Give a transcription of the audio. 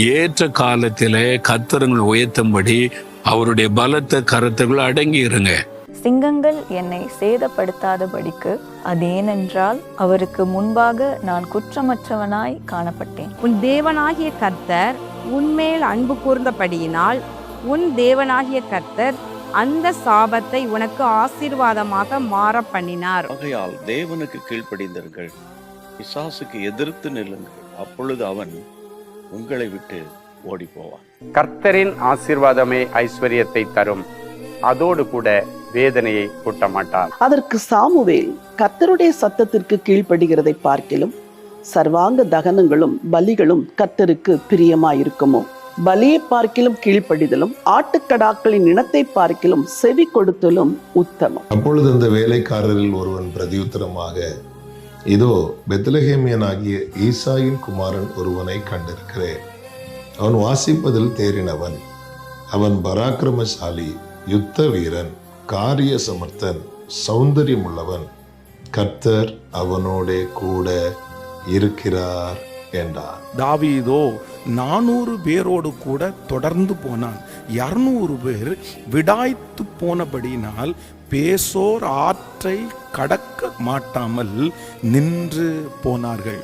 ஏற்ற காலத்திலே கர்த்தர்கள் உயர்த்தும்படி அவருடைய பலத்த கருத்துக்கள் அடங்கி இருங்க. சிங்கங்கள் என்னை சேதப்படுத்தாதபடிக்கு, அது ஏனென்றால் அவருக்கு முன்பாக நான் குற்றமற்றவனாய் காணப்பட்டேன். உன் தேவனாகிய கர்த்தர் உன்மேல் அன்பு கூர்ந்தபடியினால் உன் தேவனாகிய கர்த்தர் அந்த சாபத்தை உனக்கு ஆசீர்வாதமாக மாற பண்ணினார். ஆகையால் தேவனுக்கு கீழ்ப்படிந்தீர்கள், பிசாசுக்கு எதிர்த்து நில்லுங்கள், அப்பொழுது அவன் உங்களை விட்டு ஓடி போவான். கர்த்தரின் ஆசீர்வாதமே ஐஸ்வர்யத்தை தரும், அதோடு கூட வேதனையை கூட்ட மாட்டார். அதற்கு சாமுவேல், கர்த்தருடைய சத்தத்திற்கு கீழ்ப்படுகிறதை பார்க்கிலும் சர்வாங்க தகனங்களும் பலிகளும் கர்த்தருக்கு பிரியமாயிருக்குமோ? பலியை பார்க்கிலும் கீழ்ப்படிதலும் ஆட்டுக்கடாக்களின் இனத்தை பார்க்கிலும் செவி கொடுத்தலும் உத்தமம். அப்பொழுது அந்த வேலைக்காரரில் ஒருவன் பிரதியுத்தரமாக, இதோ பெத்லகேமியனாகிய ஈசாயின் குமாரன் ஒருவனை கண்டிருக்கிறேன். அவன் வாசிப்பதில் தேறினவன், அவன் பராக்கிரமசாலி, யுத்த வீரன், காரிய சமர்த்தன், சௌந்தரியமுள்ளவன், கர்த்தர் அவனோடே கூட இருக்கிறார் என்றார். தாவீதோ 400 பேரோடு கூட தொடர்ந்து போனான். 200 பேர் விடாய்த்து போனபடியினால் பேசோர் ஆற்றை கடக்க மாட்டாமல் நின்று போனார்கள்.